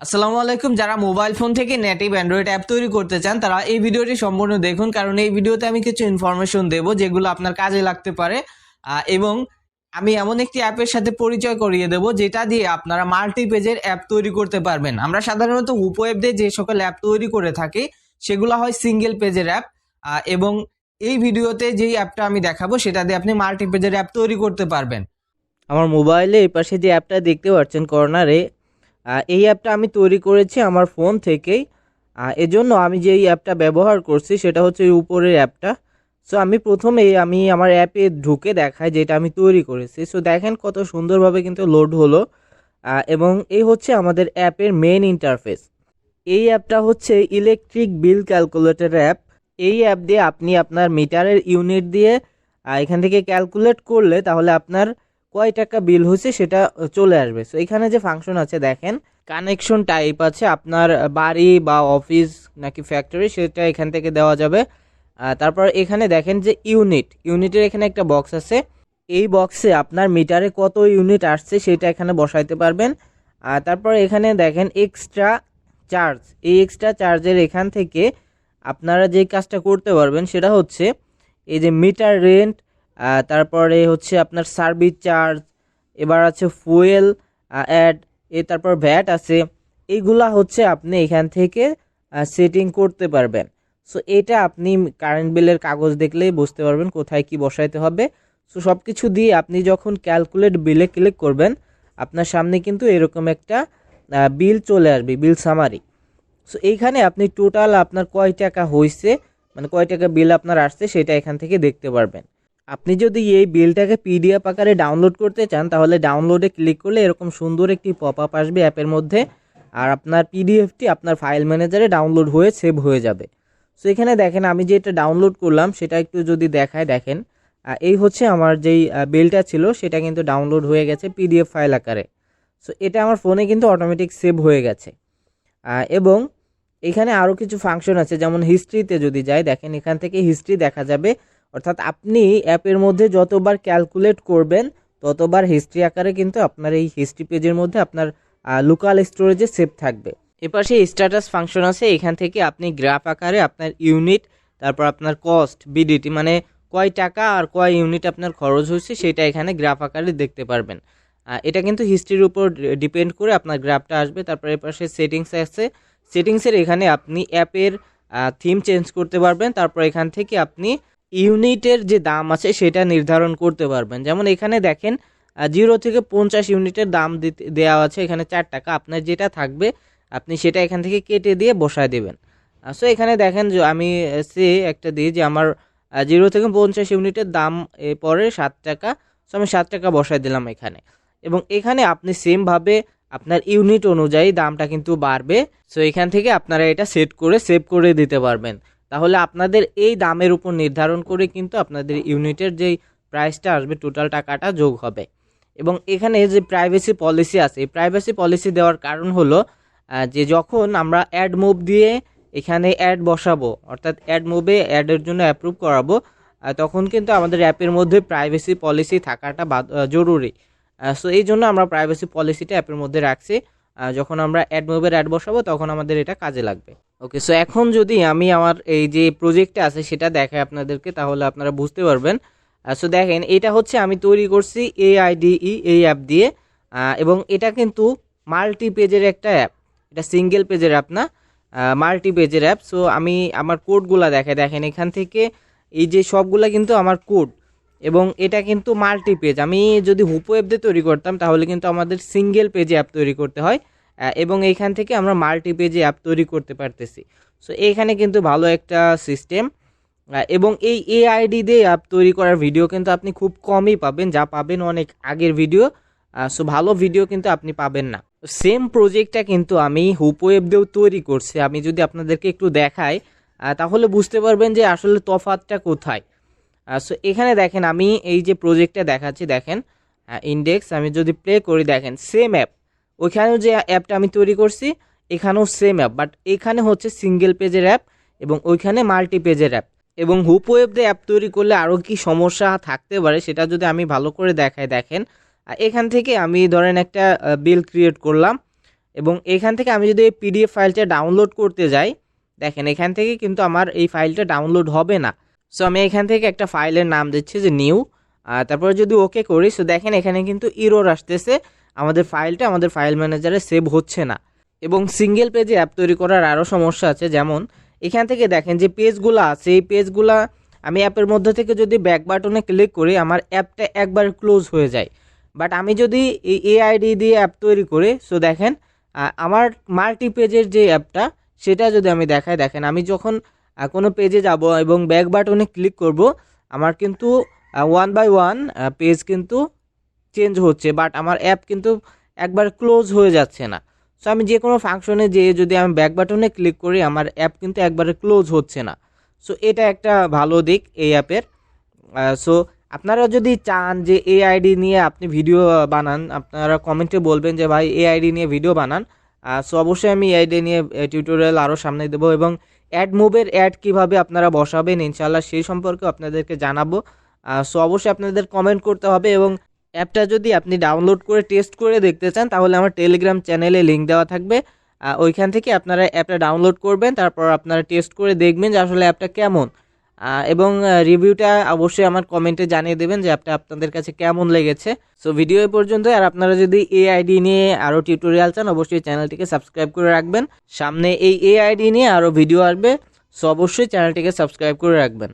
আসসালামু আলাইকুম। যারা মোবাইল ফোন থেকে নেটিভ অ্যান্ড্রয়েড অ্যাপ তৈরি করতে চান তারা এই ভিডিওটি সম্পূর্ণ দেখুন, কারণ এই ভিডিওতে আমি কিছু ইনফরমেশন দেব যেগুলো আপনার কাজে লাগতে পারে। এবং আমি এমন একটি অ্যাপের সাথে পরিচয় করিয়ে দেব যেটা দিয়ে আপনারা মাল্টি পেজের অ্যাপ তৈরি করতে পারবেন। আমরা সাধারণত উপো অ্যাপ দিয়ে যে সকল অ্যাপ তৈরি করে থাকি সেগুলো হয় সিঙ্গেল পেজের অ্যাপ, এবং এই ভিডিওতে যেই অ্যাপটা আমি দেখাবো সেটা দিয়ে আপনি মাল্টি পেজের অ্যাপ তৈরি করতে পারবেন। আমার মোবাইলে এই পাশে যে অ্যাপটা দেখতে পাচ্ছেন কর্নারে, এই অ্যাপটা আমি তৈরি করেছি আমার ফোন থেকেই। এজন্য আমি যে এই অ্যাপটা ব্যবহার করছি সেটা হচ্ছে এই উপরের অ্যাপটা। সো আমি প্রথমেই আমার অ্যাপে ঢুকে দেখাই যেটা আমি তৈরি করেছি। সো দেখেন কত সুন্দরভাবে কিন্তু লোড হলো, এবং এই হচ্ছে আমাদের অ্যাপের মেন ইন্টারফেস। এই অ্যাপটা হচ্ছে ইলেকট্রিক বিল ক্যালকুলেটর অ্যাপ। এই অ্যাপ দিয়ে আপনি আপনার মিটারের ইউনিট দিয়ে এখান থেকে ক্যালকুলেট করলে তাহলে আপনার কয় টাকা বিল হয়েছে সেটা চলে আসবে। সো এখানে যে ফাংশন আছে দেখেন, কানেকশন টাইপ আছে আপনার বাড়ি বা অফিস নাকি ফ্যাক্টরি, সেটা এখান থেকে দেওয়া যাবে। তারপর এখানে দেখেন যে ইউনিটের এখানে একটা বক্স আছে। এই বক্সে আপনার মিটারে কত ইউনিট আসছে সেটা এখানে বসাইতে পারবেন। তারপর এখানে দেখেন এক্সট্রা চার্জ, এই এক্সট্রা চার্জের এখান থেকে আপনারা যে কাজটা করতে পারবেন সেটা হচ্ছে এই যে মিটার রেন্ট, তারপরে হচ্ছে আপনার সার্ভিস চার্জ, এবার আছে ফুয়েল অ্যাড, তারপর ভ্যাট আছে। এইগুলা হচ্ছে আপনি এখান থেকে সেটিং করতে পারবেন। সো এটা আপনি কারেন্ট বিলের কাগজ দেখলেই বুঝতে পারবেন কোথায় কি বসাইতে হবে। সো সব কিছু দিয়ে আপনি যখন ক্যালকুলেট বিলে ক্লিক করবেন আপনার সামনে কিন্তু এরকম একটা বিল চলে আসবে, বিল সামারি। সো এইখানে আপনি টোটাল আপনার কয় টাকা হয়েছে, মানে কয় টাকা বিল আপনার আসছে সেটা এখান থেকে দেখতে পারবেন। আপনি যদি এই বিলটাকে পিডিএফ আকারে ডাউনলোড করতে চান তাহলে ডাউনলোডে ক্লিক করলে এরকম সুন্দর একটি পপ আপ আসবে অ্যাপের মধ্যে, আর আপনার পিডিএফটি আপনার ফাইল ম্যানেজারে ডাউনলোড হয়ে সেভ হয়ে যাবে। সো এখানে দেখেন আমি যেটা ডাউনলোড করলাম সেটা একটু যদি দেখায়, দেখেন এই হচ্ছে আমার যেই বিলটা ছিল সেটা কিন্তু ডাউনলোড হয়ে গেছে পিডিএফ ফাইল আকারে। সো এটা আমার ফোনে কিন্তু অটোমেটিক সেভ হয়ে গেছে। এবং এখানে আরও কিছু ফাংশন আছে, যেমন হিস্ট্রিতে যদি যাই দেখেন এখান থেকে হিস্ট্রি দেখা যাবে। অর্থাৎ আপনি অ্যাপের মধ্যে যতবার ক্যালকুলেট করবেন ততবার হিস্ট্রি আকারে কিন্তু আপনার এই হিস্ট্রি পেজের মধ্যে আপনার লোকাল স্টোরেজে সেভ থাকবে। এপাশে স্ট্যাটাস ফাংশন আছে, এখান থেকে আপনি গ্রাফ আকারে আপনার ইউনিট, তারপর আপনার কস্ট বিডিটি, মানে কয় টাকা আর কয় ইউনিট আপনার খরচ হয়েছে সেটা এখানে গ্রাফ আকারে দেখতে পারবেন। এটা কিন্তু হিস্ট্রির উপর ডিপেন্ড করে আপনার গ্রাফটা আসবে। তারপর এপাশে সেটিংস আছে, সেটিংসের এখানে আপনি অ্যাপের থিম চেঞ্জ করতে পারবেন। তারপর এখান থেকে আপনি ইউনিটের যে দাম আছে সেটা নির্ধারণ করতে পারবেন। যেমন এখানে দেখেন 0 থেকে 50 ইউনিটের দাম দেওয়া আছে এখানে 4 টাকা। আপনার যেটা থাকবে আপনি সেটা এখান থেকে কেটে দিয়ে বসায় দেবেন। সো এখানে দেখেন যে আমি একটা দিই যে আমার 0 থেকে 50 ইউনিটের দাম পরে 7 টাকা। সো আমি 7 টাকা বসায় দিলাম এখানে, এবং এখানে আপনি সেমভাবে আপনার ইউনিট অনুযায়ী দামটা কিন্তু বাড়বে। সো এখান থেকে আপনারা এটা সেট করে সেভ করে দিতে পারবেন। তাহলে আপনাদের এই দামের উপর নির্ধারণ করে কিন্তু আপনাদের ইউনিটের যেই প্রাইসটা আসবে টোটাল টাকাটা যোগ হবে। এবং এখানে যে প্রাইভেসি পলিসি আছে, এই প্রাইভেসি পলিসি দেওয়ার কারণ হলো যে যখন আমরা অ্যাড মুভ দিয়ে এখানে অ্যাড বসাবো, অর্থাৎ অ্যাড মুভে অ্যাডের জন্য অ্যাপ্রুভ করাবো, তখন কিন্তু আমাদের অ্যাপের মধ্যে প্রাইভেসি পলিসি থাকাটা জরুরি। সো এই জন্য আমরা প্রাইভেসি পলিসিটা অ্যাপের মধ্যে রাখছি। যখন আমরা অ্যাড মুভের অ্যাড বসাবো তখন আমাদের এটা কাজে লাগবে। ওকে, সো এখন যদি আমি আমার এই যে প্রজেক্টটা আছে সেটা দেখাই আপনাদেরকে তাহলে আপনারা বুঝতে পারবেন। সো দেখেন এটা হচ্ছে আমি তৈরি করছি AIDE এই অ্যাপ দিয়ে, এবং এটা কিন্তু মাল্টি পেজের একটা অ্যাপ, এটা সিঙ্গেল পেজের অ্যাপ না, মাল্টি পেজের অ্যাপ। সো আমি আমার কোডগুলা দেখেন এখান থেকে এই যে সবগুলা কিন্তু আমার কোড, এবং এটা কিন্তু মাল্টি পেজ। আমি যদি হুপো অ্যাপ দিয়ে তৈরি করতাম তাহলে কিন্তু আমাদের সিঙ্গেল পেজে অ্যাপ তৈরি করতে হয়, এবং এইখান থেকে আমরা মাল্টি পেজে অ্যাপ তৈরি করতে পারতেছি। সো এখানে কিন্তু ভালো একটা সিস্টেম, এবং এই AID দিয়ে অ্যাপ তৈরি করার ভিডিও কিন্তু আপনি খুব কমই পাবেন, যা পাবেন অনেক আগের ভিডিও। সো ভালো ভিডিও কিন্তু আপনি পাবেন না। সেম প্রজেক্টটা কিন্তু আমি হুপো অ্যাপ দিয়েও তৈরি করছি, আমি যদি আপনাদেরকে একটু দেখাই তাহলে বুঝতে পারবেন যে আসলে তফাৎটা কোথায়। সো এখানে দেখেন আমি এই যে প্রজেক্টটা দেখাচ্ছি, দেখেন ইন্ডেক্স, আমি যদি প্লে করি দেখেন সেম অ্যাপ, ওইখানেও যে অ্যাপটা আমি তৈরি করছি এখানেও সেম অ্যাপ, বাট এখানে হচ্ছে সিঙ্গেল পেজের অ্যাপ এবং ওইখানে মাল্টি পেজের অ্যাপ। এবং হুপো অ্যাপ দিয়ে অ্যাপ তৈরি করলে আরও কি সমস্যা থাকতে পারে সেটা যদি আমি ভালো করে দেখাই, দেখেন এখান থেকে আমি ধরেন একটা বিল ক্রিয়েট করলাম, এবং এখান থেকে আমি যদি এই পিডিএফ ফাইলটা ডাউনলোড করতে যাই, দেখেন এখান থেকে কিন্তু আমার এই ফাইলটা ডাউনলোড হবে না। সো আমি এখান থেকে একটা ফাইলের নাম দিচ্ছি যে নিউ, তারপরে যদি ওকে করি, সো দেখেন এখানে কিন্তু ইরর আসতেছে, আমাদের ফাইলটা আমাদের ফাইল ম্যানেজারে সেভ হচ্ছে না। এবং সিঙ্গেল পেজে অ্যাপ তৈরি করার আরও সমস্যা আছে, যেমন এখান থেকে দেখেন যে পেজগুলো আছে, এই পেজগুলা আমি অ্যাপের মধ্যে থেকে যদি ব্যাক বাটনে ক্লিক করি আমার অ্যাপটা একবার ক্লোজ হয়ে যায়। বাট আমি যদি এই এআইডি দিয়ে অ্যাপ তৈরি করি, সো দেখেন আমার মাল্টি পেজের যে অ্যাপটা সেটা যদি আমি দেখাই, দেখেন আমি যখন কোনো পেজে যাব এবং ব্যাক বাটনে ক্লিক করব, আমার কিন্তু ওয়ান বাই ওয়ান পেজ কিন্তু চেঞ্জ হচ্ছে, বাট আমার অ্যাপ কিন্তু একবার ক্লোজ হয়ে যাচ্ছে না। সো আমি যে কোনো ফাংশনে যেয়ে যদি আমি ব্যাক বাটনে ক্লিক করি আমার অ্যাপ কিন্তু একবারে ক্লোজ হচ্ছে না। সো এটা একটা ভালো দিক এই অ্যাপের। সো আপনারা যদি চান যে এআইডি নিয়ে আপনি ভিডিও বানান, আপনারা কমেন্টে বলবেন যে ভাই এআইডি নিয়ে ভিডিও বানান। সো অবশ্যই আমি এআইডি নিয়ে টিউটোরিয়াল আরও সামনে দেবো, এবং অ্যাড মুভের অ্যাড কীভাবে আপনারা বসাবেন ইনশাল্লাহ সেই সম্পর্কে আপনাদেরকে জানাবো। সো অবশ্যই আপনাদের কমেন্ট করতে হবে, এবং অ্যাপটা যদি আপনি ডাউনলোড করে টেস্ট করে দেখতে চান তাহলে আমার টেলিগ্রাম চ্যানেলে লিঙ্ক দেওয়া থাকবে, ওইখান থেকে আপনারা অ্যাপটা ডাউনলোড করবেন, তারপর আপনারা টেস্ট করে দেখবেন যে আসলে অ্যাপটা কেমন, এবং রিভিউটা অবশ্যই আমার কমেন্টে জানিয়ে দেবেন যে অ্যাপটা আপনাদের কাছে কেমন লেগেছে। সো ভিডিও এই পর্যন্ত, আর আপনারা যদি এআইডি নিয়ে আরও টিউটোরিয়াল চান অবশ্যই চ্যানেলটিকে সাবস্ক্রাইব করে রাখবেন, সামনে এই এআইডি নিয়ে আরও ভিডিও আসবে, সো অবশ্যই চ্যানেলটিকে সাবস্ক্রাইব করে রাখবেন।